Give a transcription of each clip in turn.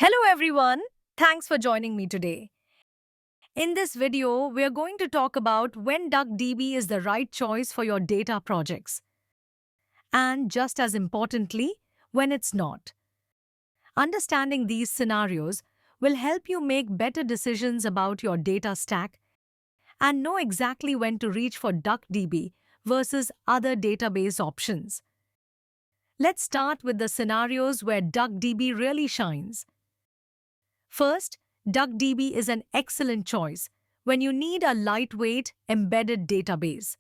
Hello everyone, thanks for joining me today. In this video, we are going to talk about when DuckDB is the right choice for your data projects, and just as importantly, when it's not. Understanding these scenarios will help you make better decisions about your data stack and know exactly when to reach for DuckDB versus other database options. Let's start with the scenarios where DuckDB really shines. First, DuckDB is an excellent choice when you need a lightweight, embedded database.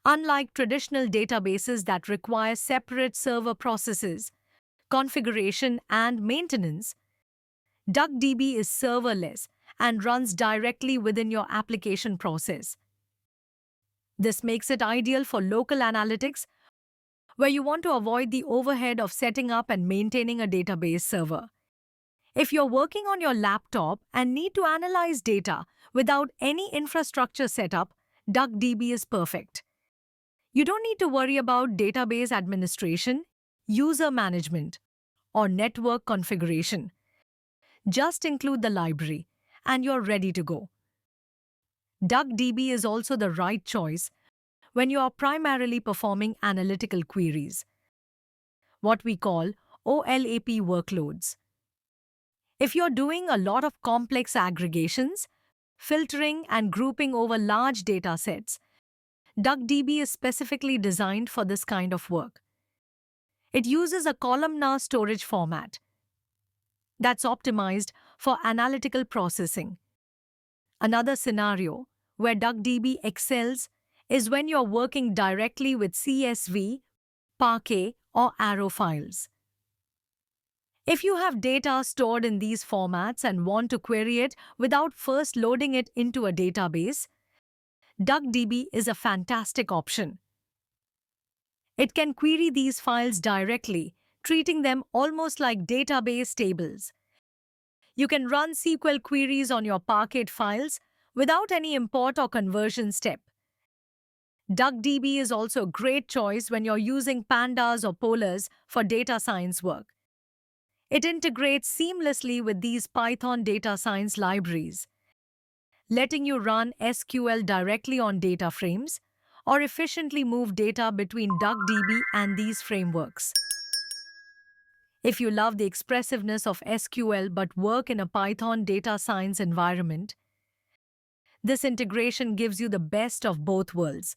Unlike traditional databases that require separate server processes, configuration, and maintenance, DuckDB is serverless and runs directly within your application process. This makes it ideal for local analytics where you want to avoid the overhead of setting up and maintaining a database server. If you're working on your laptop and need to analyze data without any infrastructure setup, DuckDB is perfect. You don't need to worry about database administration, user management, or network configuration. Just include the library, and you're ready to go. DuckDB is also the right choice when you are primarily performing analytical queries, what we call OLAP workloads. If you're doing a lot of complex aggregations, filtering, and grouping over large data sets, DuckDB is specifically designed for this kind of work. It uses a columnar storage format that's optimized for analytical processing. Another scenario where DuckDB excels is when you're working directly with CSV, Parquet, or Arrow files. If you have data stored in these formats and want to query it without first loading it into a database, DuckDB is a fantastic option. It can query these files directly, treating them almost like database tables. You can run SQL queries on your Parquet files without any import or conversion step. DuckDB is also a great choice when you're using pandas or polars for data science work. It integrates seamlessly with these Python data science libraries, letting you run SQL directly on data frames or efficiently move data between DuckDB and these frameworks. If you love the expressiveness of SQL but work in a Python data science environment, this integration gives you the best of both worlds.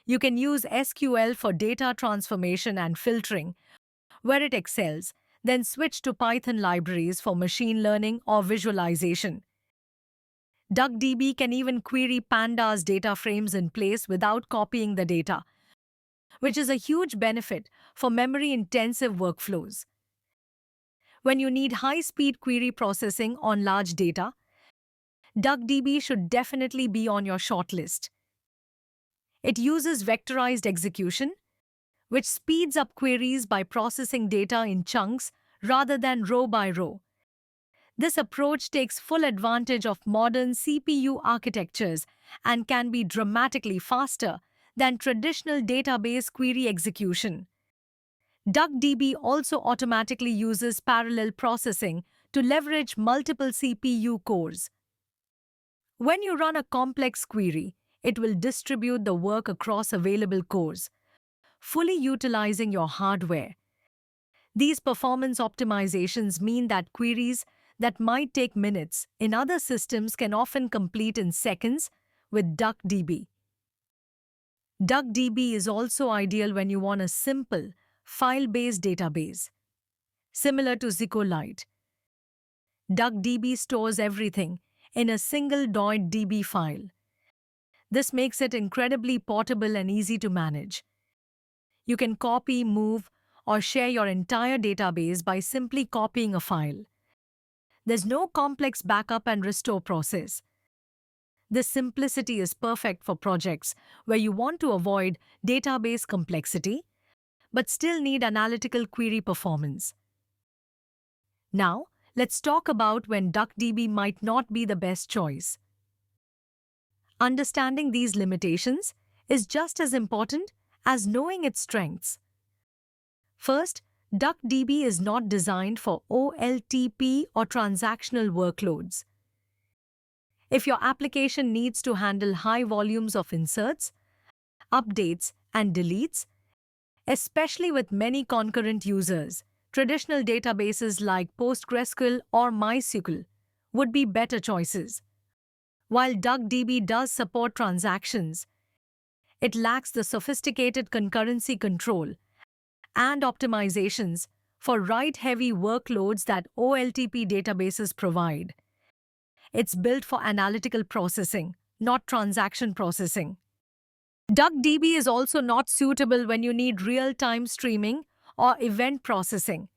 You can use SQL for data transformation and filtering, where it excels, then switch to Python libraries for machine learning or visualization. DuckDB can even query pandas data frames in place without copying the data, which is a huge benefit for memory-intensive workflows. When you need high-speed query processing on large data, DuckDB should definitely be on your shortlist. It uses vectorized execution, which speeds up queries by processing data in chunks rather than row by row. This approach takes full advantage of modern CPU architectures and can be dramatically faster than traditional database query execution. DuckDB also automatically uses parallel processing to leverage multiple CPU cores. When you run a complex query, it will distribute the work across available cores, fully utilizing your hardware. These performance optimizations mean that queries that might take minutes in other systems can often complete in seconds with DuckDB. DuckDB is also ideal when you want a simple, file-based database. Similar to SQLite, DuckDB stores everything in a single .db file. This makes it incredibly portable and easy to manage. You can copy, move, or share your entire database by simply copying a file. There's no complex backup and restore process. This simplicity is perfect for projects where you want to avoid database complexity but still need analytical query performance. Now, let's talk about when DuckDB might not be the best choice. Understanding these limitations is just as important as knowing its strengths. First, DuckDB is not designed for OLTP or transactional workloads. If your application needs to handle high volumes of inserts, updates, and deletes, especially with many concurrent users, traditional databases like PostgreSQL or MySQL would be better choices. While DuckDB does support transactions, it lacks the sophisticated concurrency control and optimizations for write-heavy workloads that OLTP databases provide. It's built for analytical processing, not transaction processing. DuckDB is also not suitable when you need real-time streaming or event processing.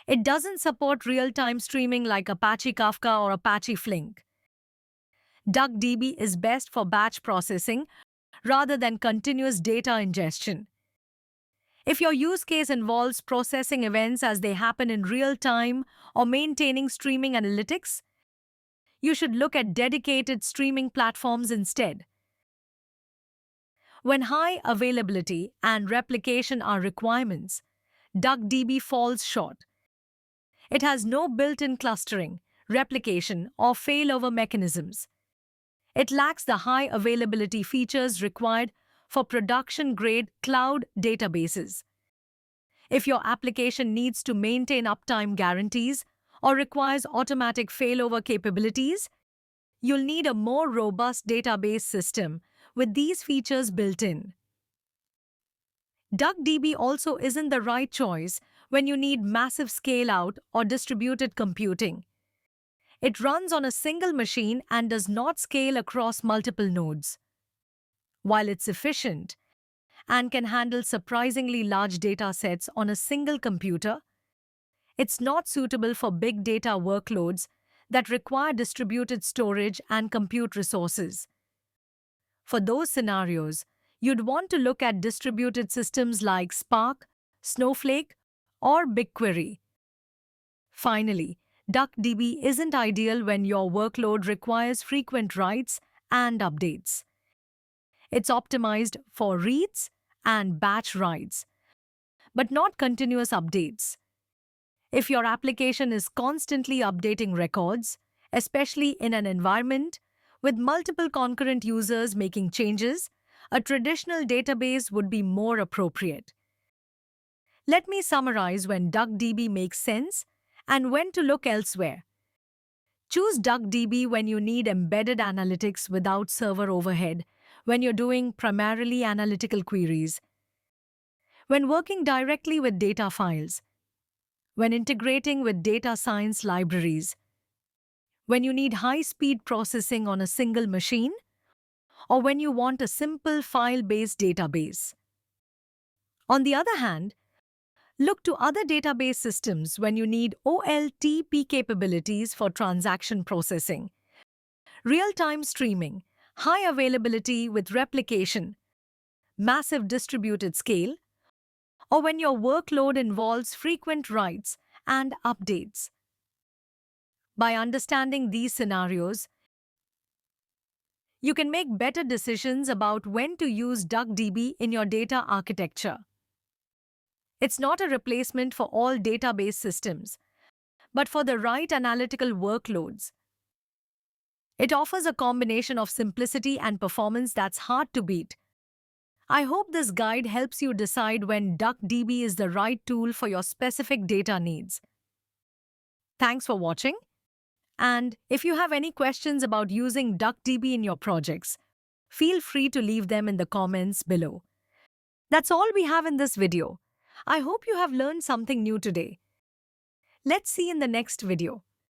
It doesn't support real-time streaming like Apache Kafka or Apache Flink. DuckDB is best for batch processing rather than continuous data ingestion. If your use case involves processing events as they happen in real time or maintaining streaming analytics, you should look at dedicated streaming platforms instead. When high availability and replication are requirements, DuckDB falls short. It has no built-in clustering, replication, or failover mechanisms. It lacks the high availability features required for production-grade cloud databases. If your application needs to maintain uptime guarantees or requires automatic failover capabilities, you'll need a more robust database system with these features built in. DuckDB also isn't the right choice when you need massive scale-out or distributed computing. It runs on a single machine and does not scale across multiple nodes. While it's efficient and can handle surprisingly large data sets on a single computer, it's not suitable for big data workloads that require distributed storage and compute resources. For those scenarios, you'd want to look at distributed systems like Spark, Snowflake, or BigQuery. Finally, DuckDB isn't ideal when your workload requires frequent writes and updates. It's optimized for reads and batch writes, but not continuous updates. If your application is constantly updating records, especially in an environment with multiple concurrent users making changes, a traditional database would be more appropriate. Let me summarize when DuckDB makes sense and when to look elsewhere. Choose DuckDB when you need embedded analytics without server overhead, when you're doing primarily analytical queries, when working directly with data files, when integrating with data science libraries, when you need high-speed processing on a single machine, or when you want a simple file-based database. On the other hand, look to other database systems when you need OLTP capabilities for transaction processing, real-time streaming, high availability with replication, massive distributed scale, or when your workload involves frequent writes and updates. By understanding these scenarios, you can make better decisions about when to use DuckDB in your data architecture. It's not a replacement for all database systems, but for the right analytical workloads. It offers a combination of simplicity and performance that's hard to beat. I hope this guide helps you decide when DuckDB is the right tool for your specific data needs. Thanks for watching. And if you have any questions about using DuckDB in your projects, feel free to leave them in the comments below. That's all we have in this video. I hope you have learned something new today. Let's see in the next video.